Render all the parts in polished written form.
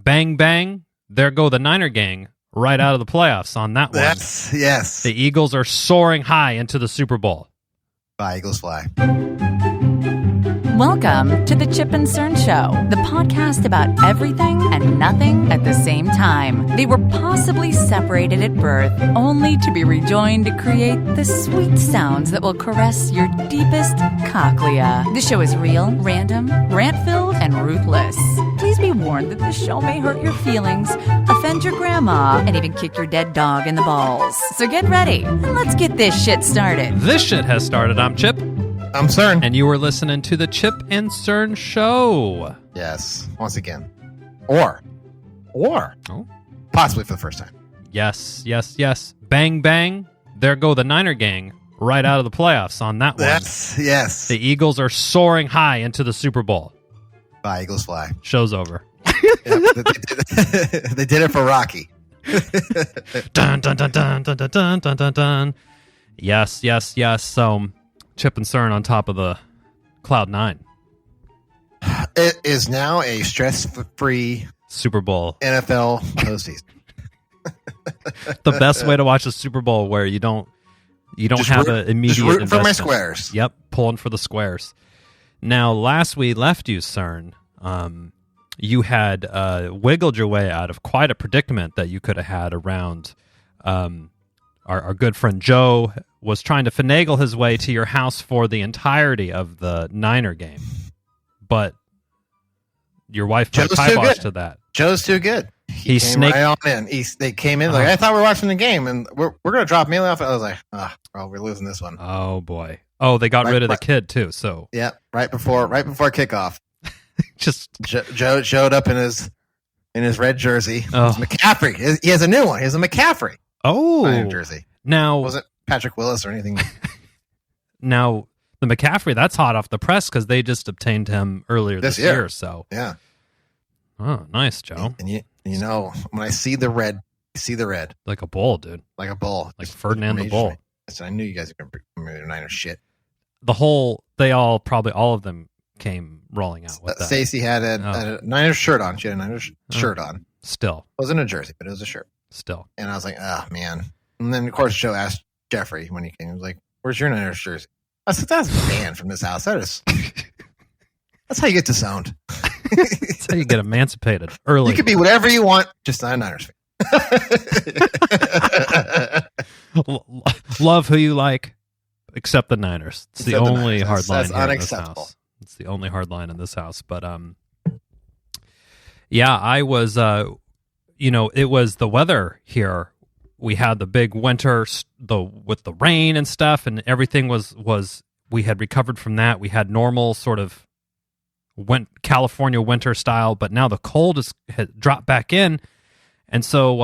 Bang, bang. There go the Niner gang right out of the playoffs on that one. Yes. The Eagles are soaring high into the Super Bowl. Bye, Eagles fly. Welcome to the Chip and Cern Show, the podcast about everything and nothing at the same time. They were possibly separated at birth, only to be rejoined to create the sweet sounds that will caress your deepest cochlea. The show is real, random, rant-filled, and ruthless. Please be warned that this show may hurt your feelings, offend your grandma, and even kick your dead dog in the balls. So get ready, and let's get this shit started. This shit has started. I'm Chip. I'm Cern. And you were listening to the Chip and Cern Show. Yes, once again. Or possibly for the first time. Yes. Bang, bang. There go the Niner gang right out of the playoffs on that one. Yes. The Eagles are soaring high into the Super Bowl. Bye, Eagles fly. Show's over. Yep, they did it for Rocky. Dun, dun, dun, dun, dun, dun, dun, dun, dun, dun. Yes. So, Chip and Cern on top of the Cloud 9. It is now a stress-free Super Bowl NFL postseason. The best way to watch a Super Bowl where you don't Just have root- an immediate just rooting for my investment. squares. Yep, pulling for the squares. Now, last we left you, Cern, you had wiggled your way out of quite a predicament that you could have had around our good friend Joe was trying to finagle his way to your house for the entirety of the Niner game. But your wife put Joe's too kibosh good. to that. Joe's too good. He came snaked right on in. They came in like, I thought we were watching the game, and we're going to drop Mealy off. I was like, we're losing this one. Oh, boy. Oh, they got rid of the kid, too. So Yeah, right before kickoff. just Joe showed up in his red jersey. Oh. It's McCaffrey. He has a new one. He has a McCaffrey Niner jersey. Now It wasn't Patrick Willis or anything. Now, the McCaffrey, that's hot off the press because they just obtained him earlier this year. So, Yeah. oh, nice, Joe. And you know, when I see the red, Like a bull, dude. like a bull. Like Just Ferdinand the amazes Bull. me. I said, I knew you guys were going to bring me the Niners shit. Probably all of them came rolling out with that. Stacy had a Niners shirt on. She had a Niners shirt on. Still. It wasn't a jersey, but it was a shirt. And I was like, oh, man. And then, of course, Joe asked Jeffrey when he came. He was like, where's your Niners jersey? I said, that's banned from this house. That's how you get disowned. That's how you get emancipated early. You can be whatever you want, just not a Niners fan. Love who you like, except the Niners. It's the Except the only Niners. hard line That's here in this unacceptable. house. It's the only hard line in this house. But yeah, I was. It was the weather here. We had the big winter, with the rain and stuff, and everything was. We had recovered from that. We had normal sort of California winter style, but now the cold had dropped back in, and so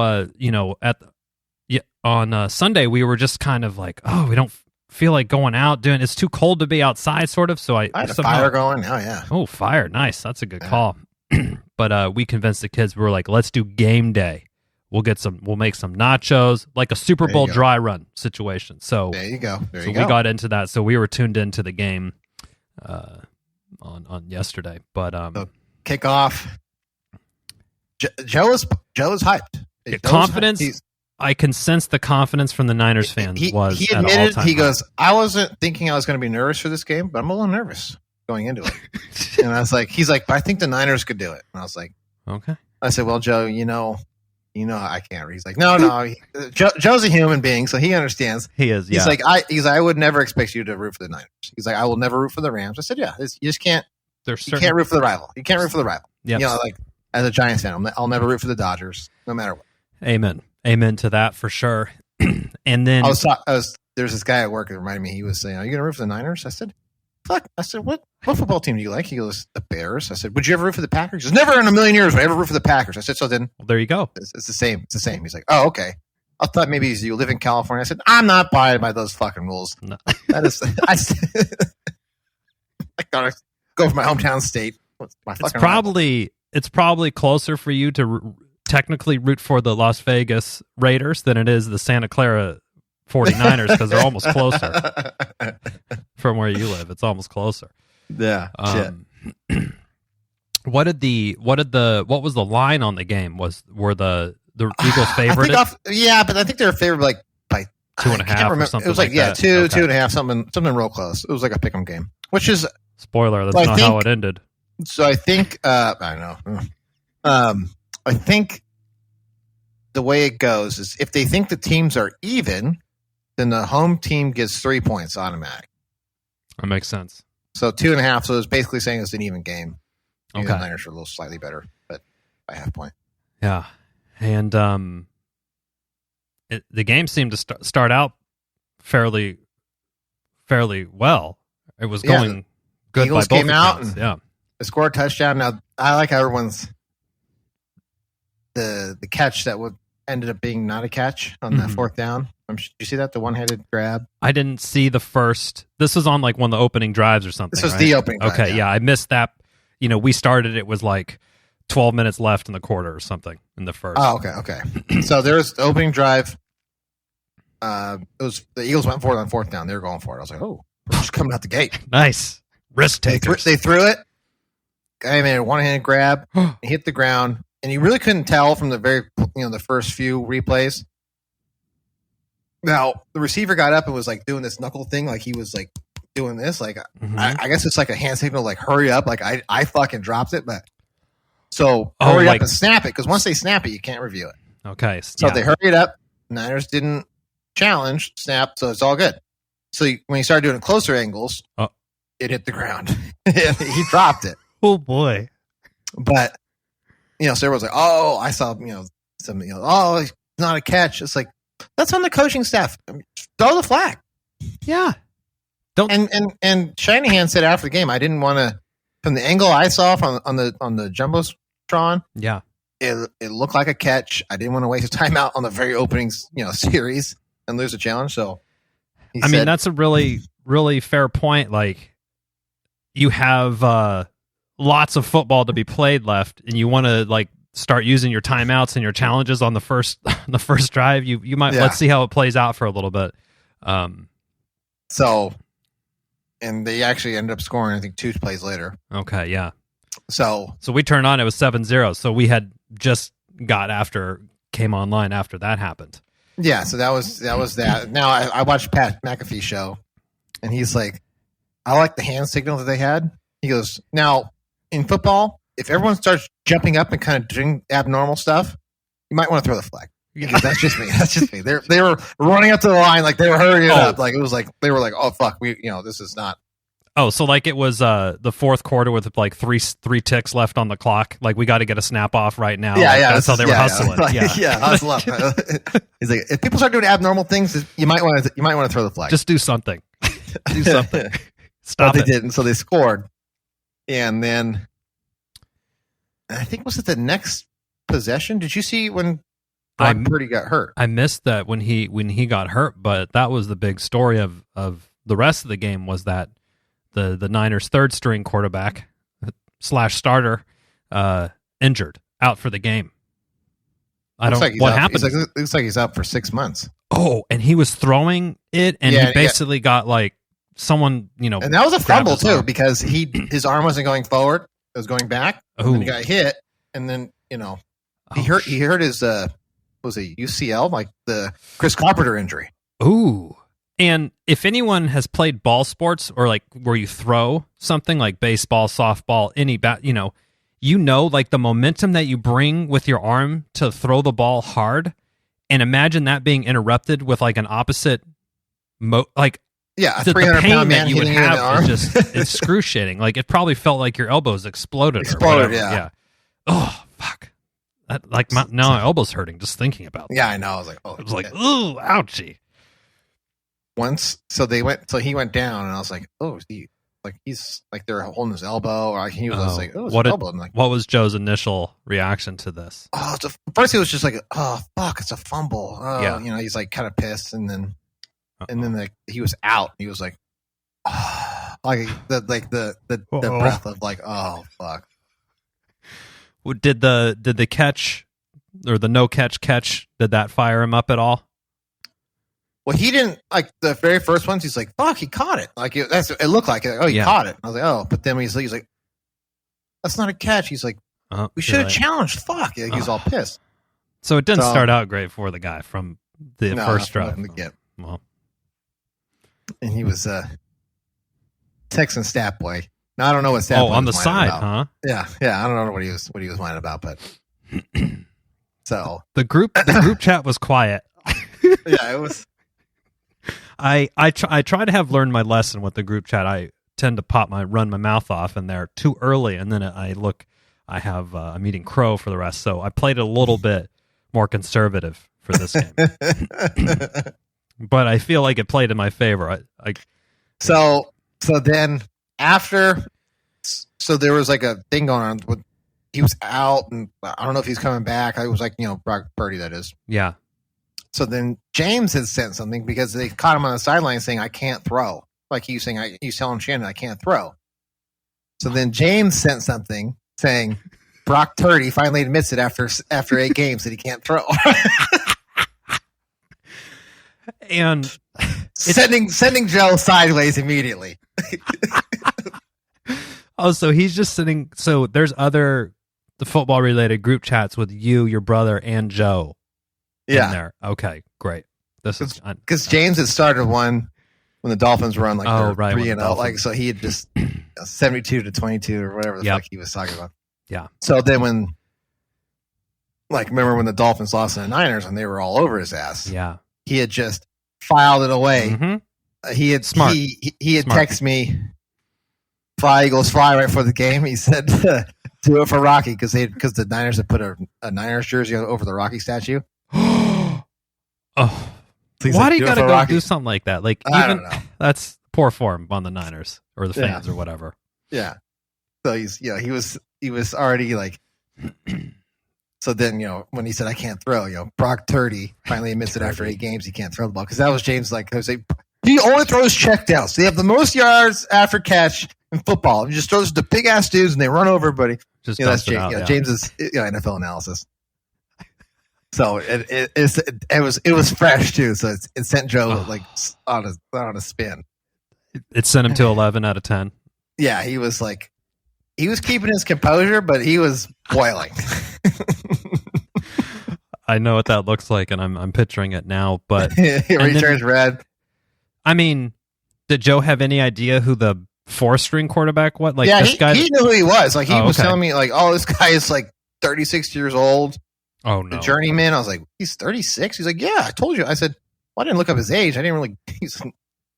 on Sunday we were just kind of like, oh, we don't feel like going out doing. It's too cold to be outside, sort of. So I had a fire going. Oh yeah. Oh, fire! Nice. That's a good call. But we convinced the kids. We were like, let's do game day. We'll make some nachos, like a Super Bowl dry run situation. So there you go. We got into that. So we were tuned into the game on yesterday. But kickoff. Joe is hyped. Confidence. I can sense the confidence from the Niners fans. He at admitted, all-time he high. goes, I wasn't thinking I was going to be nervous for this game, but I'm a little nervous going into it. And I was like, he's like, but I think the Niners could do it. And I was like, okay. I said, well, Joe, you know, I can't. He's like, no. Joe's a human being, so he understands. He is. Yeah. He's like, I would never expect you to root for the Niners. He's like, I will never root for the Rams. I said, yeah, you just can't. You can't root for the rival. You can't root for the rival. Yep. You know, like as a Giants fan, I'll never root for the Dodgers, no matter what. Amen to that for sure. And then there's this guy at work that reminded me. He was saying, "Are you going to root for the Niners?" I said, "Fuck." I said, "What football team do you like?" He goes, "The Bears." I said, "Would you ever root for the Packers?" He goes, "Never in a million years would I ever root for the Packers." I said, "So then, well, there you go. It's the same. It's the same." He's like, "Oh, okay." I thought maybe you live in California. I said, "I'm not buying by those fucking rules." No. That is, I gotta go for my hometown state. It's probably closer for you to technically root for the Las Vegas Raiders than it is the Santa Clara 49ers because they're almost closer from where you live. It's almost closer. Yeah. What was the line on the game? Were the Eagles favored? But I think they were favored by 2.5 or something. It was like that. 2.5, something real close. It was like a pick'em game, which is spoiler. That's not how it ended. So I think I know. I think the way it goes is if they think the teams are even, then the home team gets 3 points automatic. That makes sense. So 2.5. So it's basically saying it's an even game. Okay. The Niners are a little slightly better, but by half point. Yeah, and the game seemed to start out fairly well. It was going good. Eagles by both came out accounts. and they scored a touchdown. Now I like how everyone's the catch that ended up being not a catch on that fourth down. Did you see that, the one-handed grab? I didn't see the first. This was on like one of the opening drives or something. This was the opening drive. Okay, yeah, I missed that. We started. It was like 12 minutes left in the quarter or something in the first. Oh, okay. So there was the opening drive. It was the Eagles went for it on fourth down. They were going for it. I was like, oh, we're just coming out the gate. Nice. Risk takers. They threw it. Guy made a one-handed grab. He hit the ground, and you really couldn't tell from the the first few replays. Now the receiver got up and was like doing this knuckle thing, like he was like doing this. Like I guess it's like a hand signal, like hurry up. Like I fucking dropped it, but so hurry up and snap it, because once they snap it, you can't review it. Okay, so they hurried up. Niners didn't challenge, snap, so it's all good. So when you started doing closer angles, it hit the ground. He dropped it. Oh boy! But so everyone's like, "Oh, I saw something. Oh, it's not a catch." It's like that's on the coaching staff. Throw the flag. Yeah. Don't. And Shanahan said after the game, I didn't want to. From the angle I saw on the jumbotron, yeah, it looked like a catch. I didn't want to waste a timeout on the very opening series and lose a challenge. So, I mean, that's a really, really fair point. Like, you have lots of football to be played left, and you want to start using your timeouts and your challenges on the first drive. You might let's see how it plays out for a little bit. And they actually ended up scoring, I think, 2 plays later. Okay, yeah. So we turned on, it was 7-0. So we had just came online after that happened. Yeah, so that was that. Now I watched Pat McAfee's show, and he's like, I like the hand signal that they had. He goes, now in football, if everyone starts jumping up and kind of doing abnormal stuff, you might want to throw the flag. Because that's just me. That's just me. They were running up to the line, like they were hurrying up. Like it was like they were like, oh fuck, this is not. Oh, so like it was the fourth quarter with like three ticks left on the clock. Like we got to get a snap off right now. Yeah. That's how they were hustling. Hustle up. He's like, if people start doing abnormal things, you might want to throw the flag. Just do something. Do something. Stop but it. They didn't, so they scored. And then I think was it the next possession? Did you see when Brock Purdy got hurt? I missed that when he got hurt, but that was the big story of the rest of the game, was that the Niners' third string quarterback / starter injured, out for the game. What happened? Looks like he's out for 6 months. Oh, and he was throwing it, and he basically got like someone, and that was a fumble too, because his arm wasn't going forward; it was going back. And he got hit, and then he hurt his was it UCL, like the Chris Carpenter injury. Ooh. And if anyone has played ball sports, or like where you throw something like baseball, softball, any bat, like the momentum that you bring with your arm to throw the ball hard, and imagine that being interrupted with like an opposite a 300-pound man that you would hitting you in the have arm. is just excruciating. Like it probably felt like your elbows exploded. Yeah. Oh fuck. Now my elbow's hurting just thinking about that. Yeah, I know. I was like, oh, it was like, ooh, ouchie. He went down, and I was like, oh, he's like they're holding his elbow, or he was like, oh, his elbow. I'm like, what was Joe's initial reaction to this? Oh, first he was just like, oh fuck, it's a fumble. Oh, yeah. He's like kind of pissed, and then he was out. He was like, oh, like the breath of like, oh fuck. Did the catch or the no catch did that fire him up at all? Well, he didn't, like the very first ones. He's like, "Fuck, he caught it!" Like it looked like it. Oh, he caught it. I was like, "Oh," but then he's like, that's not a catch. He's like, we should have challenged. Fuck. He was all pissed. So it didn't start out great for the guy from the first drive. Well, and he was Texan stat boy. Now I don't know what stat boy on the side, about. Yeah. I don't know what he was whining about, but so the group chat was quiet. Yeah, it was. I try to have learned my lesson with the group chat. I tend to run my mouth off in there too early, and then I'm eating crow for the rest. So I played it a little bit more conservative for this game, but I feel like it played in my favor. So then after, so there was like a thing going on with, he was out, and I don't know if he's coming back. I was like, Brock Purdy, that is. Yeah. So then James had sent something because they caught him on the sideline saying, I can't throw. Like he's telling Shannon, I can't throw. So then James sent something saying, Brock Purdy finally admits it after 8 games that he can't throw. And sending Joe sideways immediately. So he's just sitting. So there's the football related group chats with you, your brother, and Joe. Yeah. In there. Okay, great. This is because James had started one when the Dolphins were on 3-0. Like, so he had just 72-22 or whatever the fuck he was talking about. Yeah. So then remember when the Dolphins lost to the Niners and they were all over his ass? Yeah. He had just filed it away. Mm-hmm. He had Smart. He had texted me, "Fly Eagles fly" right before the game. He said, "Do it for Rocky," because the Niners had put a Niners jersey over the Rocky statue. Oh, Please, why do you gotta go do something like that? Like, I don't know. That's poor form on the Niners or the fans or whatever. Yeah. So he was already like. So then, when he said, I can't throw, Brock Purdy finally admits it after 8 games he can't throw the ball. Because that was James, he only throws checkdowns. They have the most yards after catch in football. He just throws the big-ass dudes, and they run over everybody. Just that's James. James's NFL analysis. So it was fresh, too. So it sent Joe, on a spin. It sent him to 11 out of 10. Yeah, he was he was keeping his composure, but he was boiling. I know what that looks like, and I'm picturing it now. But he turns red. I mean, did Joe have any idea who the 4-string quarterback was? He knew who he was. He was telling me, this guy is 36 years old. Oh no, the journeyman. I was like, he's 36. He's like, yeah, I told you. I said, well, I didn't look up his age. I didn't really. He's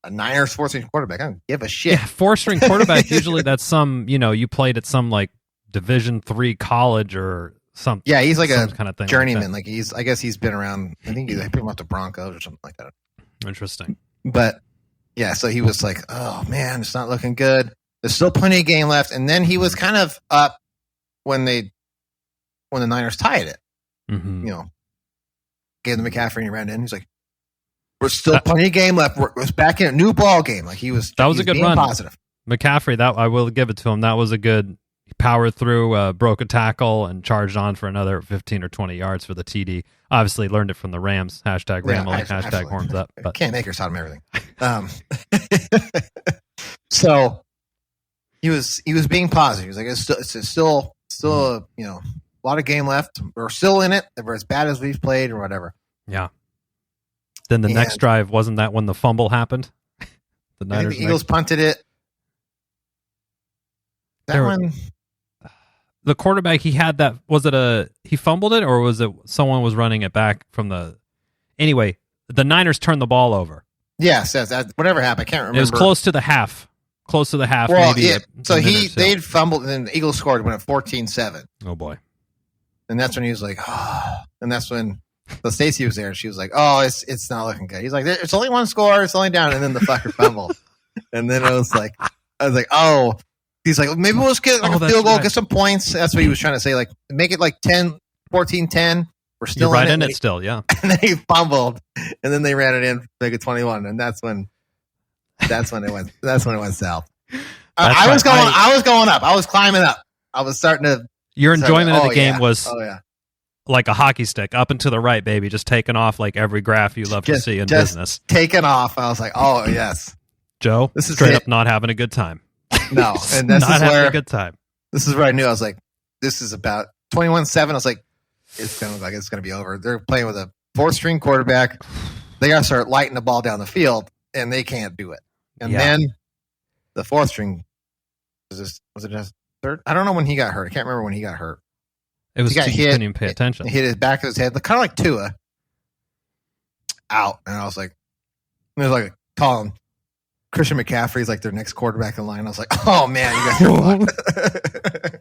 a Niners 4-string quarterback. I don't give a shit. Yeah, 4-string quarterback. Usually, that's some. You played at some Division III college or something. Yeah, he's a kind of thing journeyman. I guess he's been around. I think they put him up to Broncos or something like that. Interesting. But yeah, so he was like, oh man, it's not looking good. There's still plenty of game left, and then he was kind of up when the Niners tied it. Mm-hmm. Gave the McCaffrey and he ran in. He's like, "We're still plenty of game left. We're back in a new ball game." He was. That was a good run. Positive. McCaffrey, that I will give it to him. That was a good. He powered through, broke a tackle, and charged on for another 15 or 20 yards for the TD. Obviously, learned it from the Rams. Hashtag Rambling. Hashtag horns up. But can't make her taught him everything. So he was being positive. He was like, "It's still a lot of game left. We're still in it. If we're as bad as we've played or whatever." Yeah. Then the next drive, wasn't that when the fumble happened? The Niners. The Eagles punted it. The quarterback, he had that. Was it he fumbled it, or was it someone was running it back from the? Anyway, the Niners turned the ball over. Yes, whatever happened, I can't remember. It was close to the half. Well, maybe. Yeah. So they'd fumbled, and then the Eagles scored when at 14-7. Oh boy! And that's when he was like, oh. And that's when Stacey was there, and she was like, oh, it's not looking good. He's like, it's only one score, it's only down, and then the fucker fumbled. And then I was like, oh. He's like, maybe we'll just get a field goal, get some points. That's what he was trying to say. Make it 10, 14-10. We're still You're right in it still, yeah. And then he fumbled, and then they ran it in, make it 21, and that's when it went. That's when it went south. I was going up. I was climbing up. I was starting to. Your enjoyment of the game was like a hockey stick, up and to the right, baby, just taking off like every graph you love to see in business. Taking off. I was like, oh yes, Joe, this is straight up not having a good time. No, and this not is having where a good time. This is where I knew. I was like, this is about 21-7. I was like, it's going to look like it's going to be over. They're playing with a 4th-string quarterback. They got to start lighting the ball down the field, and they can't do it. And then the 4th-string was it just third? I don't know when he got hurt. I can't remember when he got hurt. It was he got hit. Couldn't even pay attention. Hit his back of his head, kind of like Tua. Out, and I was like, it was like calling Christian McCaffrey's like their next quarterback in line. I was like, oh man, you guys.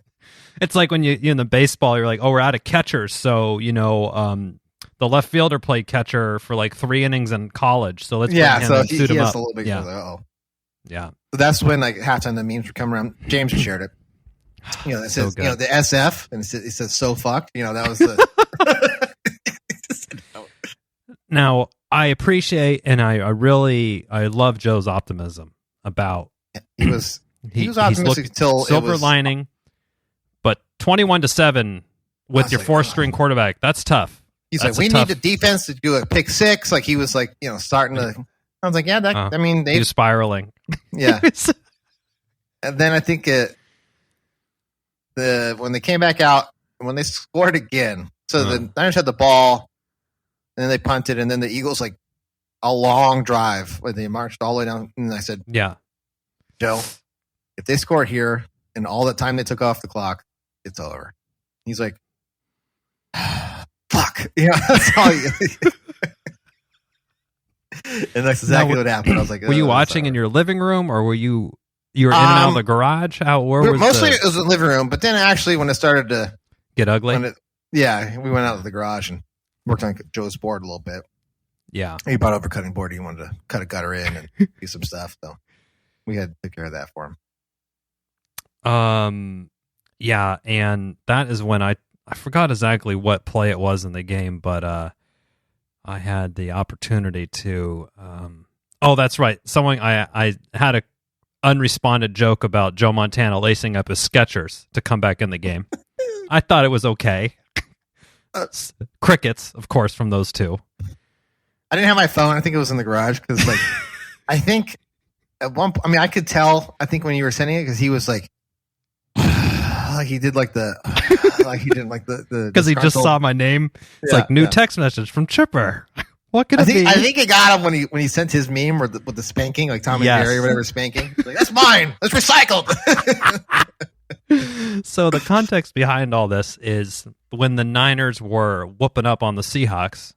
It's like when you in the baseball, you're like, oh, we're out of catchers, so the left fielder played catcher for like 3 innings in college, so let's bring him and suit him up. Yeah. So that's when like halftime the memes were coming around. James shared it. It says the SF, and it says so fucked. That was the. Now I appreciate and I love Joe's optimism about he was optimistic until silver lining, but 21-7 with your 4th-string quarterback, that's tough. He's like, we need the defense to do a pick 6. Like he was like, starting to. I was like, yeah, that. I mean, he was spiraling. Yeah, and then I think when they came back out, when they scored again, so the Niners had the ball, and then they punted, and then the Eagles like a long drive where they marched all the way down. And I said, "Yeah, Joe, if they score here and all the time they took off the clock, it's over." He's like, "Fuck, that's all." And that's exactly what happened. I was like, "Were you watching in your living room, or were you in and out of the garage? Mostly it was the living room, but then actually when it started to get ugly, we went out of the garage and worked on Joe's board a little bit. Yeah, he bought over cutting board. He wanted to cut a gutter in and do some stuff, so we had to take care of that for him. Yeah, and that is when I forgot exactly what play it was in the game, but I had the opportunity to. Oh, that's right. I had a unresponded joke about Joe Montana lacing up his Skechers to come back in the game. I thought it was okay. Crickets, of course, from those two. I didn't have my phone. I think it was in the garage because, like, I think at one point, I mean, I could tell. I think when you were sending it because he was like he did like the he didn't like the because he just saw my name. It's like new text message from Chipper. What could it be? I think it got him when he sent his meme with the spanking, like Tom and Jerry or whatever spanking. Like, that's mine. That's recycled. So the context behind all this is when the Niners were whooping up on the Seahawks,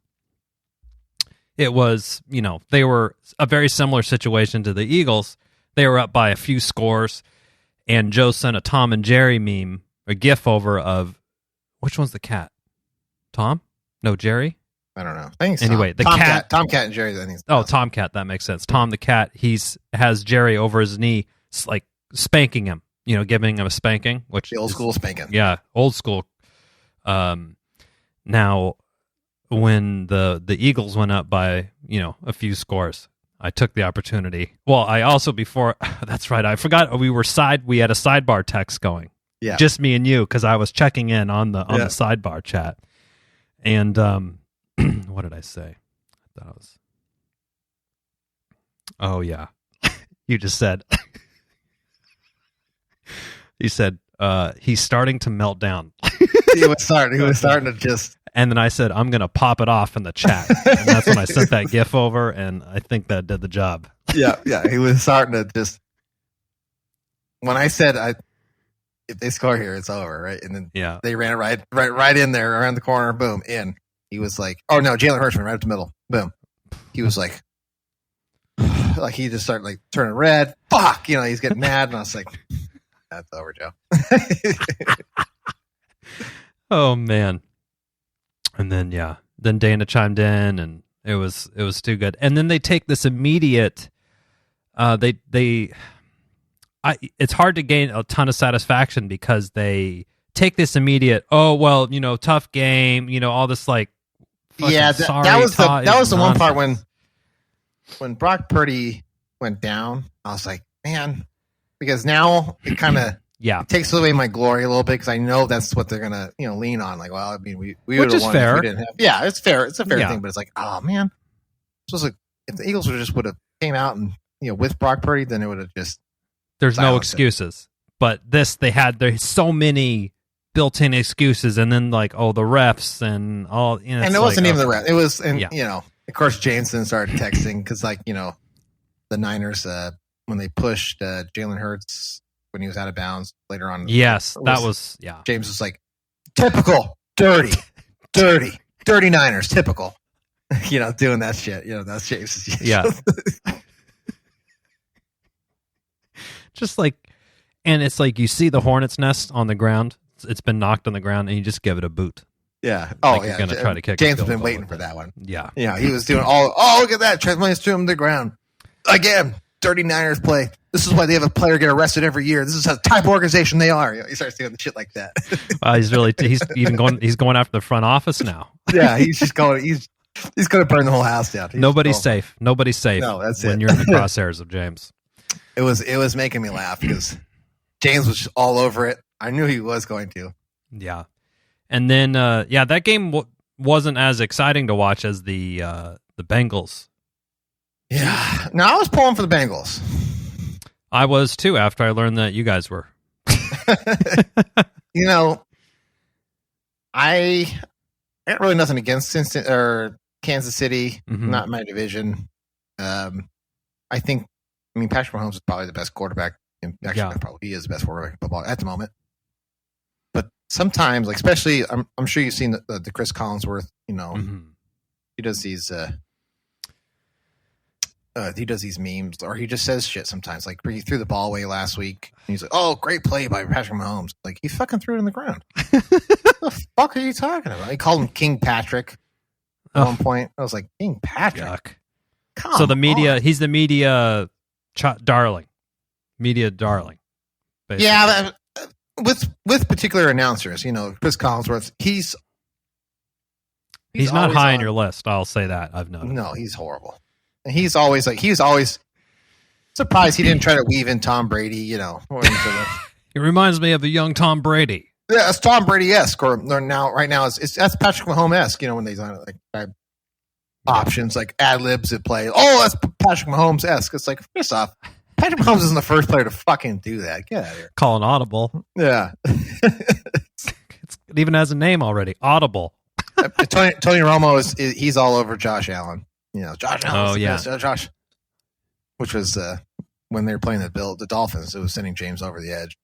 it was, they were a very similar situation to the Eagles. They were up by a few scores, and Joe sent a Tom and Jerry meme, a GIF over of, which one's the cat? Tom? No, Jerry? I don't know. I think anyway, the cat. Tomcat and Jerry. I think. Tomcat. That makes sense. Tom the cat. Has Jerry over his knee, like spanking him. Giving him a spanking, which the old school spanking. Yeah, old school. Now, when the Eagles went up by a few scores, I took the opportunity. Well, I also that's right. I forgot we had a sidebar text going. Yeah, just me and you because I was checking in on the sidebar chat, and what did I say? I thought I was. Oh yeah, you just said. You said he's starting to melt down. He was starting to just. And then I said I'm going to pop it off in the chat, and that's when I sent that GIF over, and I think that did the job. Yeah, he was starting to just. When I said if they score here, it's over, right? And then they ran it right in there around the corner, boom, in. He was like, oh no, Jalen Hurts went right up the middle, boom. He was like he just started like turning red. Fuck, he's getting mad, and I was like, that's over, Joe. Oh man. And then then Dana chimed in, and it was too good. And then they take this immediate. It's hard to gain a ton of satisfaction because they take this immediate. Oh well, tough game. All this like. That was the one part when Brock Purdy went down. I was like, man, because now it kind of. Yeah, it takes away my glory a little bit because I know that's what they're gonna, lean on. Like, well, I mean, we would have won fair. If we didn't have. Yeah, it's fair. It's a fair thing, but it's like, oh man, so it's like if the Eagles would have came out and with Brock Purdy, then it would have just. There's no excuses, But there's so many built-in excuses, and then like, oh, the refs and all, and it wasn't even the ref. It was, and of course, Jameson started texting because, like, the Niners when they pushed Jalen Hurts when he was out of bounds later on. Yes, that was James was like, typical, dirty Niners, typical. Doing that shit. That's James. Yeah. Just like, and it's like you see the hornet's nest on the ground. It's been knocked on the ground, and you just give it a boot. Yeah. You're going to try to kick. James has been waiting for that one. Yeah. Yeah. He was doing look at that. Translates to him to the ground. Again, dirty Niners play. This is why they have a player get arrested every year. This is the type of organization they are. He starts doing the shit like that. He's going after the front office now. Yeah. He's just going, he's going to burn the whole house down. Nobody's safe. Nobody's safe. No, that's when you're in the crosshairs of James. It was making me laugh because James was just all over it. I knew he was going to. Yeah. And then, that game wasn't as exciting to watch as the Bengals. Yeah. No, I was pulling for the Bengals. I was too after I learned that you guys were. I got really nothing against Kansas City, Mm-hmm. not my division. Patrick Mahomes is probably the best quarterback. Actually, probably he is the best quarterback in football at the moment. But sometimes, like, especially, I'm sure you've seen the Chris Collinsworth. Mm-hmm. He does these. He does these memes, or he just says shit sometimes. Like, he threw the ball away last week, and he's like, "Oh, great play by Patrick Mahomes!" Like, he fucking threw it in the ground. What the fuck are you talking about? He called him King Patrick at one point. I was like, King Patrick. Yuck. Come so the media, on. he's the media darling. Media darling. Basically. Yeah, with particular announcers, Chris Collinsworth, he's not high on your list. I'll say that. I've noticed. No, he's horrible. And he's always surprised he didn't try to weave in Tom Brady. It reminds me of a young Tom Brady. Yeah, it's Tom Brady-esque, or right now that's Patrick Mahomes-esque. When they like options like ad libs that play. Oh, that's Patrick Mahomes-esque. It's like, first off, Patrick Mahomes isn't the first player to fucking do that. Get out of here. Call an audible. Yeah. It even has a name already. Audible. Tony Romo he's all over Josh Allen. Josh Allen. Oh, yeah. Josh. Which was when they were playing the Dolphins, it was sending James over the edge.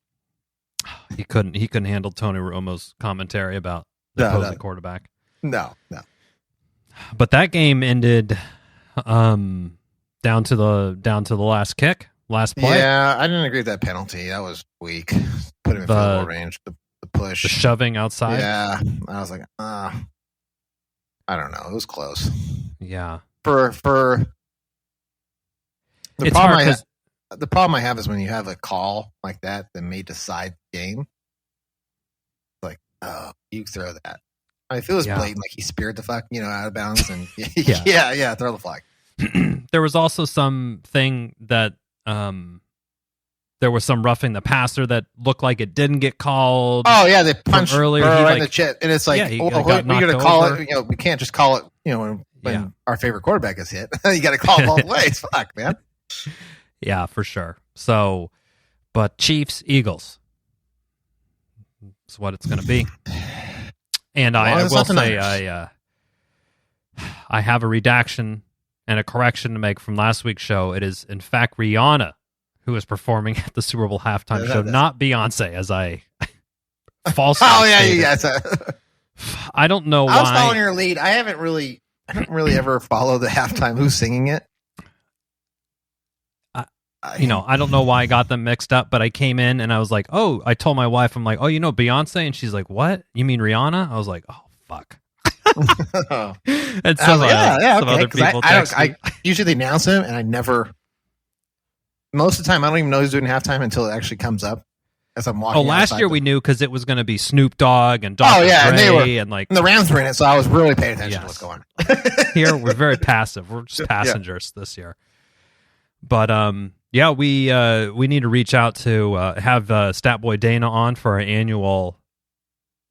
He couldn't handle Tony Romo's commentary about the opposing quarterback. No. But that game ended down to the last play. Yeah, I didn't agree with that penalty. That was weak. Put him in field goal range. The push, the shoving outside. Yeah, I was like, I don't know. It was close. Yeah. For the problem I have is when you have a call like that may decide the game. Like, you throw that. If it was blatant, like he speared the fuck, out of bounds, and throw the flag. There was also something that there was some roughing the passer that looked like it didn't get called. Oh yeah, they punched earlier right in the chest, and it's like, we're going to call it. We can't just call it. When our favorite quarterback is hit, you got to call it both ways. Fuck, man. Yeah, for sure. So, but Chiefs, Eagles. That's what it's going to be. And I will say I have a redaction and a correction to make from last week's show. It is, in fact, Rihanna who is performing at the Super Bowl halftime show, not Beyonce, as I falsely stated. I don't know why. I was following your lead. I don't really ever follow the halftime. Who's singing it? I don't know why I got them mixed up, but I came in and I was like, oh, I told my wife, I'm like, oh, Beyonce? And she's like, what? You mean Rihanna? I was like, oh, fuck. And some other people I usually announce him, and I never. Most of the time, I don't even know who's doing halftime until it actually comes up as I'm walking. Oh, last year we knew because it was going to be Snoop Dogg and Dr. Dre, and the Rams were in it, so I was really paying attention to what's going on. Here we're very passive. We're just passengers this year. But we need to reach out to have Statboy Dana on for our annual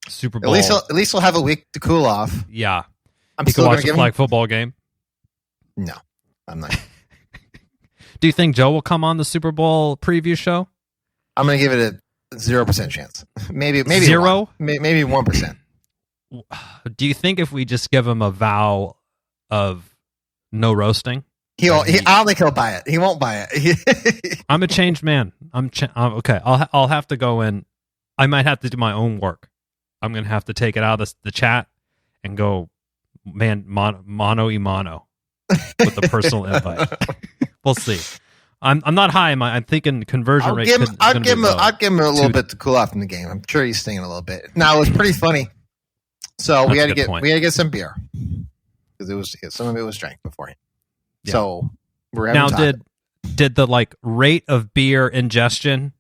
Super Bowl. At least he'll have a week to cool off. Yeah, he can watch a flag football game. No, I'm not. Do you think Joe will come on the Super Bowl preview show? I'm going to give it 0% chance. Maybe zero. Maybe 1%. Do you think if we just give him a vow of no roasting, I don't think he'll buy it. He won't buy it. I'm a changed man. Okay. I'll have to go in. I might have to do my own work. I'm gonna have to take it out of the chat and go, man, mano y mano with the personal invite. We'll see. I'm not high. I'm thinking conversion rate. I'd give him a little bit to cool off in the game. I'm sure he's singing a little bit. Now it was pretty funny. So we had to get some beer because some of it was drank beforehand. Yeah. So we're having now. Did the rate of beer ingestion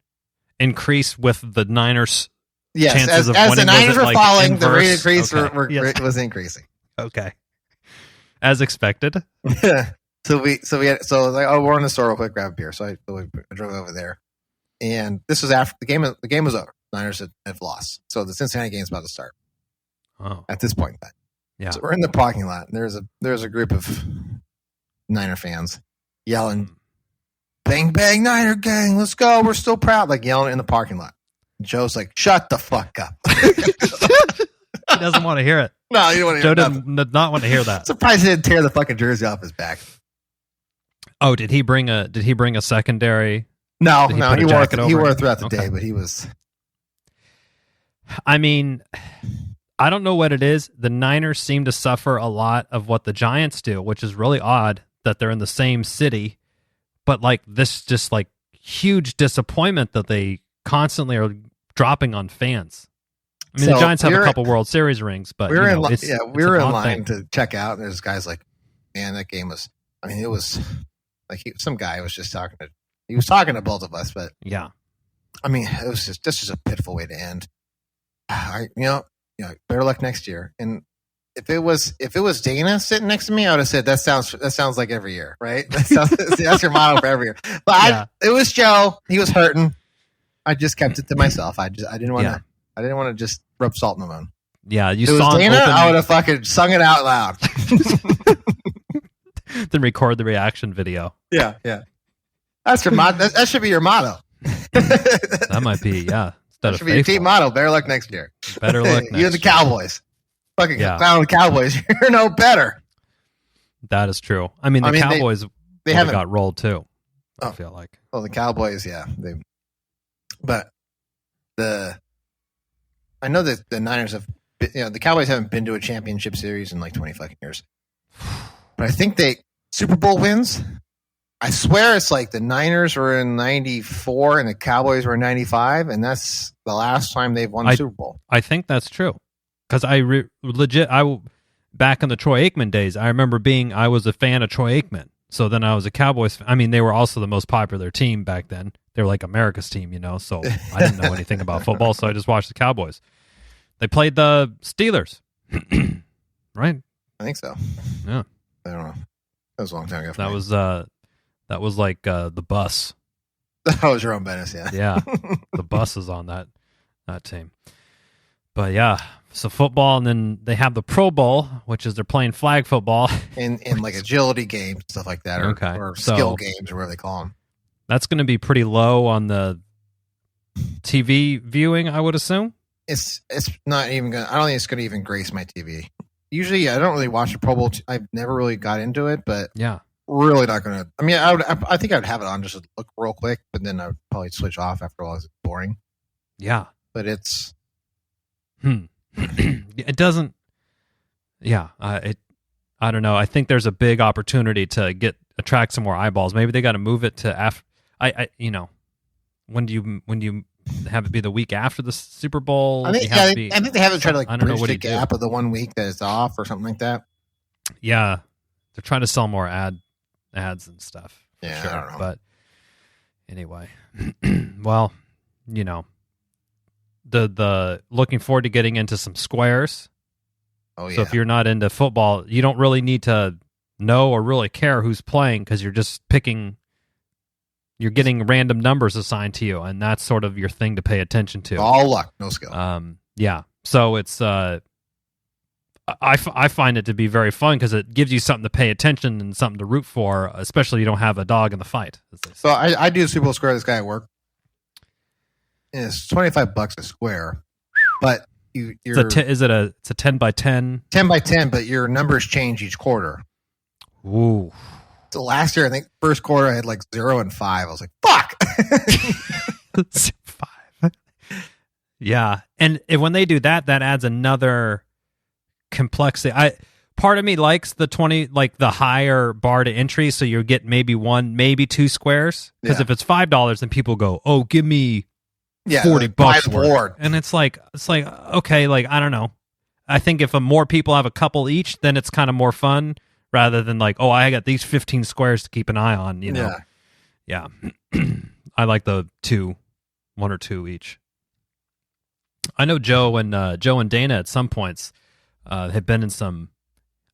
increase with the Niners? Yes, chances of as winning? the Niners were falling, the rate increase was increasing. Okay, as expected. So I was like, oh, we're in the store real quick, grab a beer. So I drove over there, and this was after the game. The game was over. Niners had lost, so the Cincinnati game's about to start. Oh, at this point in time, yeah. So we're in the parking lot. And there's a group of Niner fans yelling, "Bang bang Niner gang, let's go! We're still proud!" Like yelling in the parking lot. Joe's like, "Shut the fuck up." He doesn't want to hear it. No, you don't want to hear Joe did not want to hear that. Surprised he didn't tear the fucking jersey off his back. Oh, did he bring a secondary? No, he wore it throughout the day, but he was. I mean, I don't know what it is. The Niners seem to suffer a lot of what the Giants do, which is really odd that they're in the same city, but this just huge disappointment that they constantly are dropping on fans. I mean, the Giants have a couple World Series rings, but we were in line to check out, and there's guys like, man, that game was. I mean, it was some guy was just talking to both of us, but yeah, I mean, it was just a pitiful way to end. Better luck next year. And if it was Dana sitting next to me, I would have said that sounds like every year, right? That's your motto for every year. But it was Joe. He was hurting. I just kept it to myself. I didn't want to just rub salt in the wound. Yeah, you saw Dana. I would have fucking sung it out loud. Then record the reaction video. Yeah. That's your motto. That should be your motto. That might be, yeah. That should be your team motto. Better luck next year. Better luck next year. You're the Cowboys. Fucking clown the Cowboys. You're no better. That is true. I mean, the Cowboys they haven't got rolled too. I feel like. Well, the Cowboys, yeah. I know that the Niners have, the Cowboys haven't been to a championship series in 20 fucking years. But I think Super Bowl wins. I swear it's the Niners were in 94 and the Cowboys were in 95, and that's the last time they've won the Super Bowl. I think that's true. Because back in the Troy Aikman days, I remember I was a fan of Troy Aikman. So then I was a Cowboys fan. I mean, they were also the most popular team back then. They were America's team, so I didn't know anything about football, so I just watched the Cowboys. They played the Steelers, right? I think so. Yeah. I don't know. That was a long time ago. That was the bus. That was your own business, yeah. Yeah, the bus is on that team. But yeah, so football, and then they have the Pro Bowl, which is they're playing flag football. in agility games, stuff like that, or skill games, or whatever they call them. That's going to be pretty low on the TV viewing, I would assume. It's not even going to, I don't think it's going to even grace my TV. Usually, I don't really watch the Pro Bowl. I've never really got into it, but yeah. Really not going to. I mean, I think I'd have it on just to look real quick, but then I would probably switch off after a while. It's boring. Yeah. But it's. It doesn't. Yeah. I don't know. I think there's a big opportunity to attract some more eyeballs. Maybe they got to move it to after. When do you have it be the week after the Super Bowl? I think they haven't tried to bridge the gap of the 1 week that it's off or something like that. Yeah, they're trying to sell more ads and stuff. Yeah, sure. I don't know. But anyway, well, the looking forward to getting into some squares. Oh yeah. So if you're not into football, you don't really need to know or really care who's playing because you're just picking. You're getting random numbers assigned to you, and that's sort of your thing to pay attention to. All luck, no skill. Yeah. So it's I find it to be very fun because it gives you something to pay attention and something to root for, especially if you don't have a dog in the fight. So I do Super Bowl square this guy at work. It's $25 a square, but you're it's a 10 by 10? 10 by 10, but your numbers change each quarter. Ooh. So last year, I think first quarter I had like 0 and 5. I was like, fuck. 5. Yeah. And when they do that adds another complexity. Part of me likes the 20, like the higher bar to entry, so you get maybe 1, maybe 2 squares. Because if it's $5, then people go, "Oh, give me $40 worth." And it's like okay, like I don't know. I think if more people have a couple each, then it's kind of more fun rather than like, "Oh, I got these 15 squares to keep an eye on." You know, yeah. I like the 2, 1 or 2 each. I know Joe and Dana at some points had been in some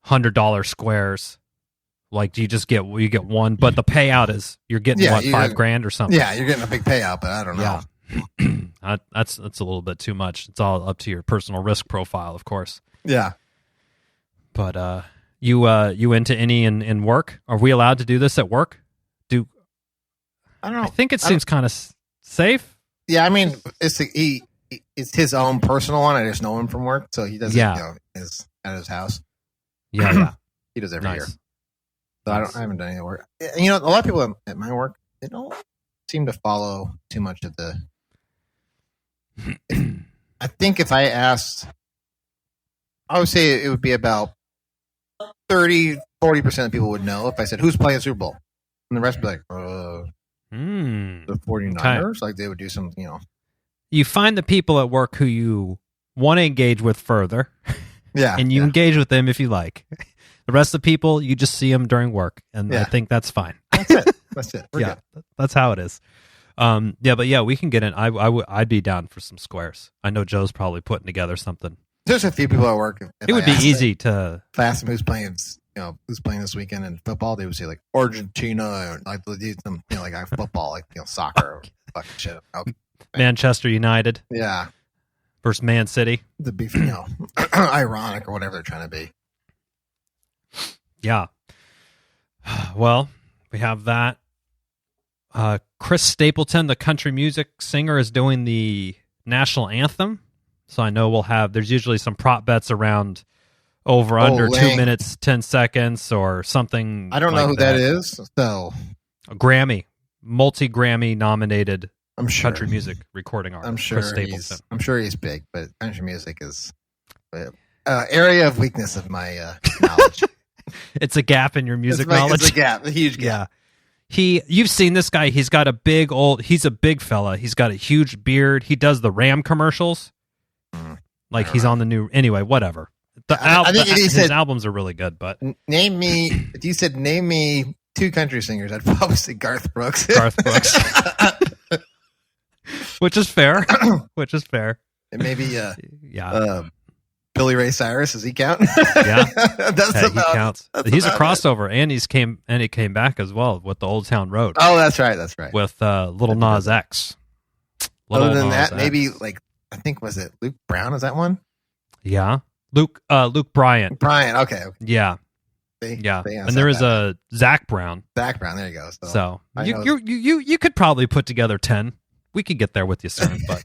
$100 squares. Like you get one, but the payout is you're getting $5,000 or something. Yeah, you're getting a big payout, but I don't know. Yeah. That's a little bit too much. It's all up to your personal risk profile, of course. Yeah. But you into any in work? Are we allowed to do this at work? I don't know. I think it seems kind of safe. Yeah, I mean, it's his own personal one. I just know him from work, so he does it at his house. Yeah. He does every year. So I haven't done any work. You know, a lot of people at my work, they don't seem to follow too much of the. I think if I asked, I would say it would be about 30-40% of people would know if I said, "Who's playing Super Bowl?" And the rest would be like, the 49ers. Like they would do something, you know. You find the people at work who you want to engage with further. Yeah. And you engage with them if you like. The rest of the people, you just see them during work. And I think that's fine. That's it. We're good. That's how it is. We can get in. I'd be down for some squares. I know Joe's probably putting together something. There's a few people at work. It would be easy to. If I asked them who's playing this weekend in football, they would say like Argentina, or like they do some, like football, like soccer, or fucking shit. Okay. Manchester United. Yeah. Versus Man City. The beef, ironic or whatever they're trying to be. Yeah. Well, we have that. Chris Stapleton, the country music singer, is doing the national anthem. So I know there's usually some prop bets around over under 2 minutes, 10 seconds or something. I don't know who that is. So a multi-Grammy nominated country music recording artist. I'm sure he's big, but country music is area of weakness of my knowledge. It's a gap in your music knowledge. It's a huge gap. Yeah. You've seen this guy. He's got he's a big fella. He's got a huge beard. He does the Ram commercials. Like he's on the new, anyway, whatever. His albums are really good, but if you said name me 2 country singers, I'd probably say Garth Brooks. Which is fair. And maybe Billy Ray Cyrus, does he count? Yeah. He counts. He's a crossover, and he came back as well with the Old Town Road. Oh, that's right. With Little Nas X. Other than that, maybe I think, was it Luke Brown? Is that one? Yeah. Luke Bryant. Okay. Yeah. And there is a Zach Brown. Zach Brown, there you go. So you could probably put together 10. We could get there with you soon, but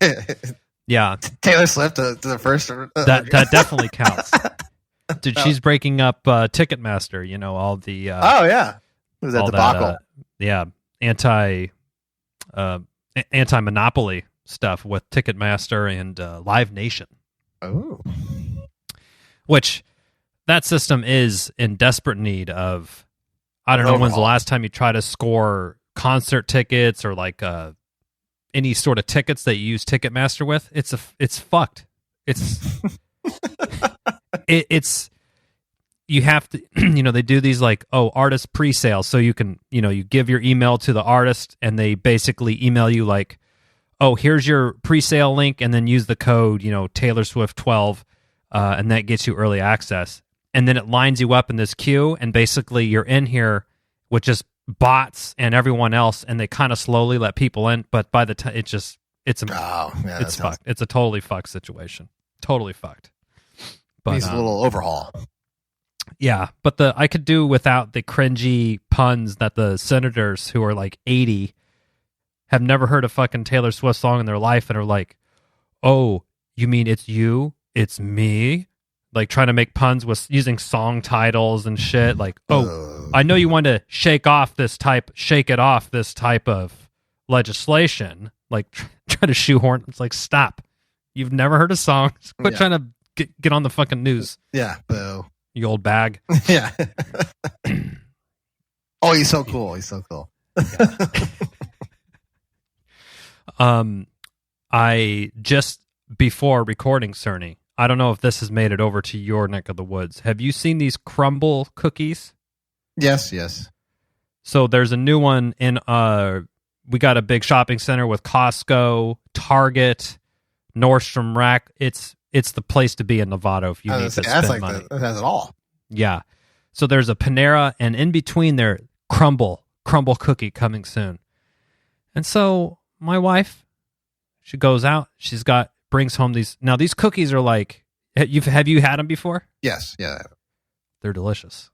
yeah. Taylor Swift to the first. That definitely counts. Dude, she's breaking up Ticketmaster. All the. Oh yeah, was that debacle? Anti-monopoly stuff with Ticketmaster and Live Nation. Oh. Which that system is in desperate need of. I don't know when's the last time you try to score concert tickets or like any sort of tickets that you use Ticketmaster with. It's fucked. It's you have to they do these like artist pre-sales, so you can you give your email to the artist and they basically email you like, here's your pre-sale link, and then use the code Taylor Swift 12 and that gets you early access, and then it lines you up in this queue, and basically you're in here with just bots and everyone else, and they kind of slowly let people in, but by the time it's fucked. It's a totally fucked situation. Totally fucked. But needs a little overhaul. Yeah, but I could do without the cringy puns that the senators who are like 80 have never heard a fucking Taylor Swift song in their life and are like, oh, you mean it's you? It's me? Like trying to make puns with using song titles and shit. Like, oh, I know you want to shake it off this type of legislation. Like try to shoehorn. It's like, stop. You've never heard a song. Quit trying to get on the fucking news. Yeah, boo. You old bag. Yeah. Oh, he's so cool. He's so cool. I just before recording, Cerny, I don't know if this has made it over to your neck of the woods. Have you seen these Crumble cookies? Yes. So there's a new one in we got a big shopping center with Costco, Target, Nordstrom Rack. It's the place to be in Novato if you need to spend money. That has it all. Yeah. So there's a Panera, and in between there, Crumble cookie coming soon. And so my wife, she goes out. Brings home these. Now these cookies are like, have you had them before? Yes. Yeah. They're delicious.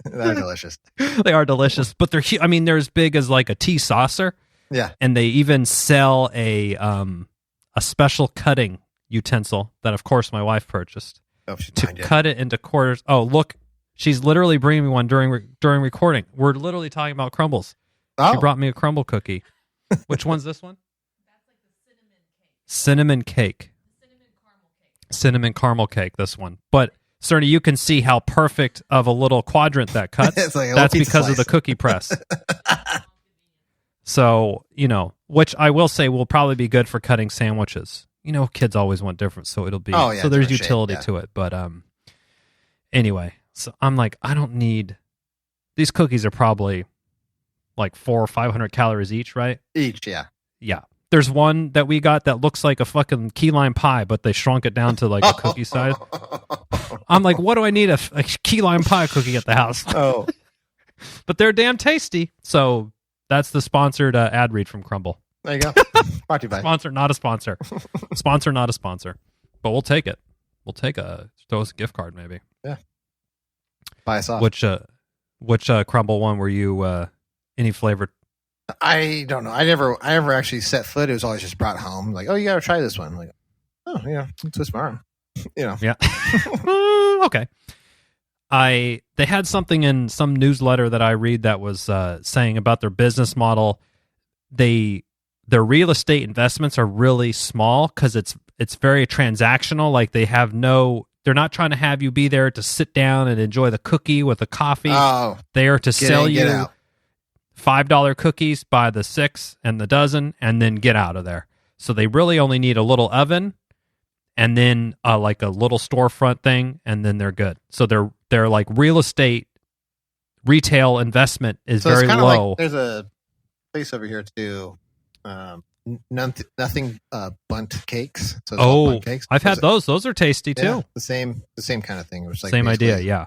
They're delicious. They are delicious, but they're as big as like a tea saucer. Yeah. And they even sell a special cutting utensil that, of course, my wife purchased to cut it into quarters. Oh, look, she's literally bringing me one during recording. We're literally talking about crumbles. Oh. She brought me a crumble cookie. Which one's this one? That's like the cinnamon cake. Cinnamon caramel cake. This one, but. Cerny, you can see how perfect of a little quadrant that cuts. Like that's because of the cookie press. So, which I will say will probably be good for cutting sandwiches. Kids always want different, so it'll be. Oh, yeah, so there's utility to it. But anyway, so I'm like, I don't need. These cookies are probably like 400 or 500 calories each, right? Each, yeah. Yeah. There's one that we got that looks like a fucking key lime pie, but they shrunk it down to like a cookie size. I'm like, what do I need a key lime pie cookie at the house? Oh. But they're damn tasty. So that's the sponsored ad read from Crumble. There you go. Brought to you by. Sponsor, not a sponsor. Sponsor, not a sponsor. But we'll take it. We'll take throw us a gift card maybe. Yeah. Buy us off. Which Crumble one were you any flavored? I don't know. I never actually set foot. It was always just brought home. Like, oh, you got to try this one. I'm like, oh, yeah, twist my arm. Yeah. Okay. They had something in some newsletter that I read that was saying about their business model. Their real estate investments are really small because it's very transactional. Like they're not trying to have you be there to sit down and enjoy the cookie with a coffee. Oh, they are to sell you $5 cookies by the 6 and the dozen, and then get out of there. So they really only need a little oven, and then like a little storefront thing, and then they're good. So they're like real estate retail investment is very low. Like, there's a place over here too. Nothing bunt cakes. So bunt cakes. I've had those. Those are tasty too. The same kind of thing. It was like same idea. Yeah.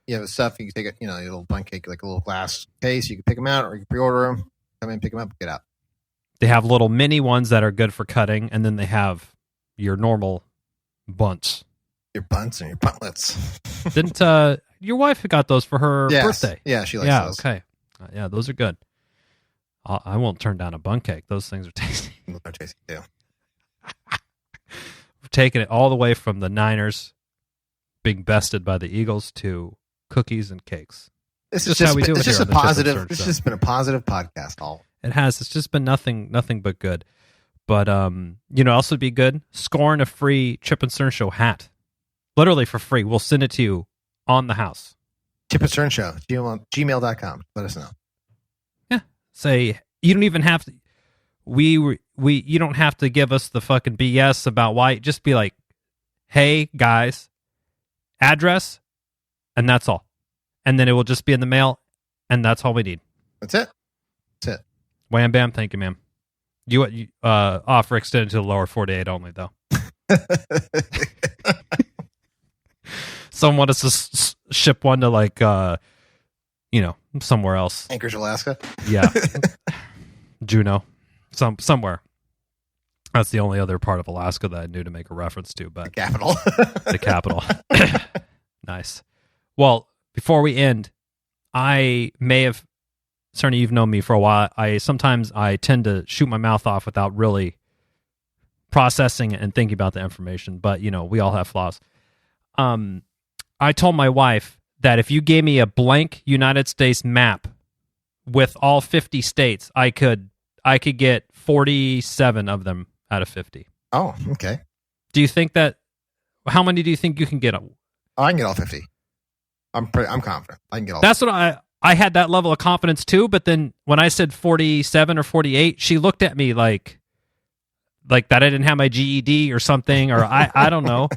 You have the stuff, you can take your little bundt cake, like a little glass case. You can pick them out, or you can pre-order them. Come in, pick them up, get out. They have little mini ones that are good for cutting, and then they have your normal bunts. Your bunts and your buntlets. Didn't your wife got those for her birthday? Yeah, she likes those. Okay. Yeah, those are good. I won't turn down a bundt cake. Those things are tasty. They're tasty too. We're taking it all the way from the Niners being bested by the Eagles to cookies and cakes. This is just how we do it. It's just a positive. It's just been a positive podcast. It has. It's just been nothing but good. But also would be good. Scoring a free Chip and Cern Show hat, literally for free. We'll send it to you on the house. Chip and Cern Show, gmail.com. Let us know. Yeah. Say you don't even have to. You don't have to give us the fucking BS about why. Just be like, hey guys, address, and that's all. And then it will just be in the mail, and that's all we need. That's it. Wham bam, thank you, ma'am. You offer extended to the lower 48 only, though. Someone wants to ship one to like, somewhere else. Anchorage, Alaska. Yeah, Juneau, somewhere. That's the only other part of Alaska that I knew to make a reference to. But the capital. The capital. Nice. Well, before we end, I may have Cerny, you've known me for a while. Sometimes I tend to shoot my mouth off without really processing and thinking about the information, but we all have flaws. I told my wife that if you gave me a blank United States map with all 50 states, I could get 47 of them out of 50. Oh, okay. Do you think that? How many do you think you can get? I can get all 50. I'm confident. I can get all. That's 50. What I had that level of confidence too. But then when I said 47 or 48, she looked at me like that I didn't have my GED or something, or I don't know.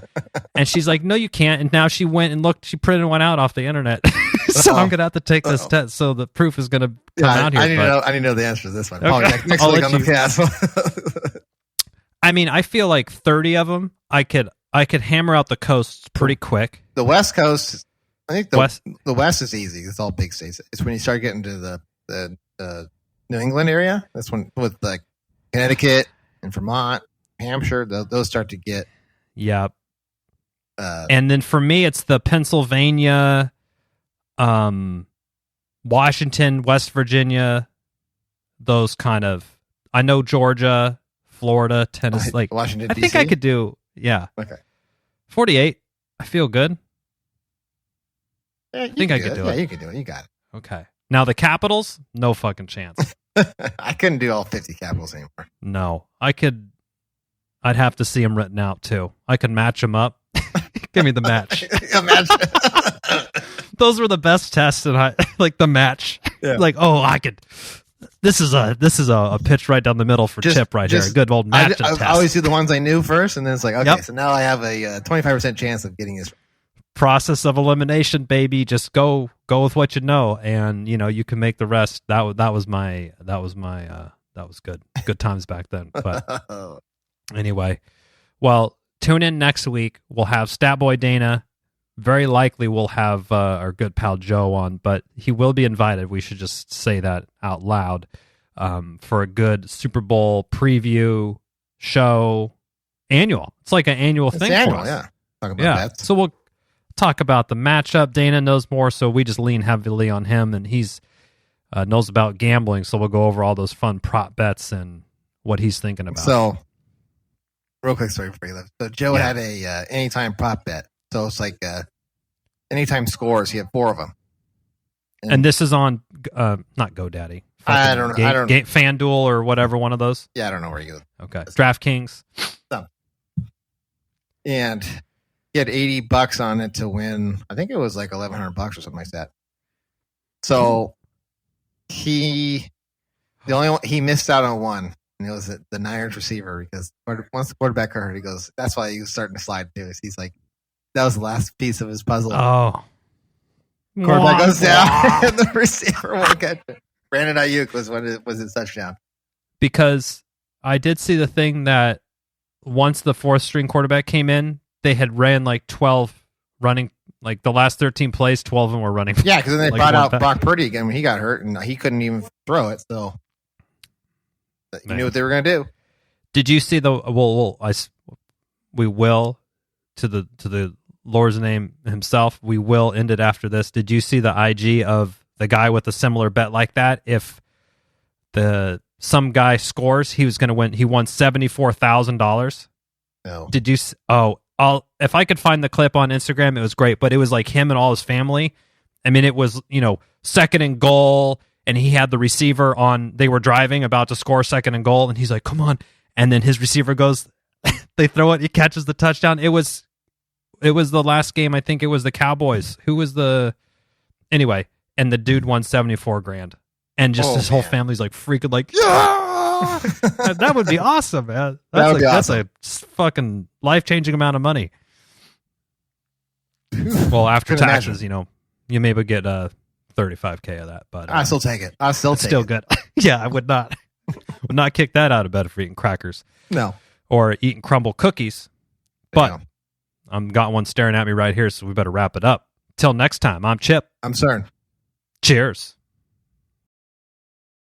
And she's like, "No, you can't." And now she went and looked. She printed one out off the internet. So I'm gonna have to take this test. So the proof is gonna come out here. I need to know the answer to this one. Okay. Next week on the cast. I mean, I feel like 30 of them. I could hammer out the coasts pretty quick. The West Coast, I think the West is easy. It's all big states. It's when you start getting to the New England area. That's when with like Connecticut and Vermont, Hampshire, those start to get. Yeah. And then for me, it's the Pennsylvania, Washington, West Virginia, those kind of. I know Georgia, Florida, Tennessee. Like Washington, I think I could do. Yeah. Okay. 48. I feel good. Yeah, I think I could do it. Yeah, you could do it. You got it. Okay. Now the Capitals, no fucking chance. I couldn't do all 50 Capitals anymore. No, I could. I'd have to see them written out too. I could match them up. Give me the match. Those were the best tests, and I like the match. Yeah. Like, oh, I could. This is a pitch right down the middle for Chip right here. A good old match test. I always do the ones I knew first, and then it's like, okay, so now I have a 25% chance of getting this. Process of elimination, baby. Just go with what you know, and you can make the rest. That was good times back then. But anyway, well, tune in next week. We'll have Statboy Dana. Very likely we'll have our good pal Joe on, but he will be invited. We should just say that out loud for a good Super Bowl preview show. Annual. It's like an annual thing annual, for us. Yeah. Talk about bets. So we'll talk about the matchup. Dana knows more, so we just lean heavily on him, and he's knows about gambling, so we'll go over all those fun prop bets and what he's thinking about. So, real quick story before you leave. So Joe had a anytime prop bet. So it's like anytime scores. He had 4 of them. And this is on not GoDaddy. I don't know. FanDuel or whatever one of those. Yeah, I don't know where you go. Okay. DraftKings. So, and he had $80 on it to win. I think it was like $1,100 or something like that. So he missed out on one, and it was the Niners receiver, because once the quarterback got hurt, he goes, that's why he was starting to slide too. He's like, that was the last piece of his puzzle. Oh, quarterback goes down, and the receiver won't catch it. Brandon Ayuk was his touchdown. Because I did see the thing that once the 4th string quarterback came in, they had ran like 12 running, like the last 13 plays, 12 of them were running. Yeah, because then they brought out Brock Purdy again when he got hurt, and he couldn't even throw it. So you knew what they were going to do. Did you see we will to the Lord's name himself. We will end it after this. Did you see the IG of the guy with a similar bet like that? If some guy scores, he was going to win. He won $74,000. No. Did you? If I could find the clip on Instagram, it was great. But it was like him and all his family. I mean, it was 2nd and goal, and he had the receiver on. They were driving, about to score 2nd and goal, and he's like, "Come on!" And then his receiver goes, they throw it, he catches the touchdown. It was the last game. I think it was the Cowboys. Who was anyway? And the dude won $74,000, and just his whole family's like freaking like, yeah, that would be awesome, man. That's a fucking life-changing amount of money. Well, after taxes, you maybe get $35,000 of that, but I still take it. It's still good. Yeah, I would not kick that out of bed for eating crackers. No, or eating Crumble cookies. But I've got one staring at me right here, so we better wrap it up. Till next time, I'm Chip. I'm Cern. Cheers.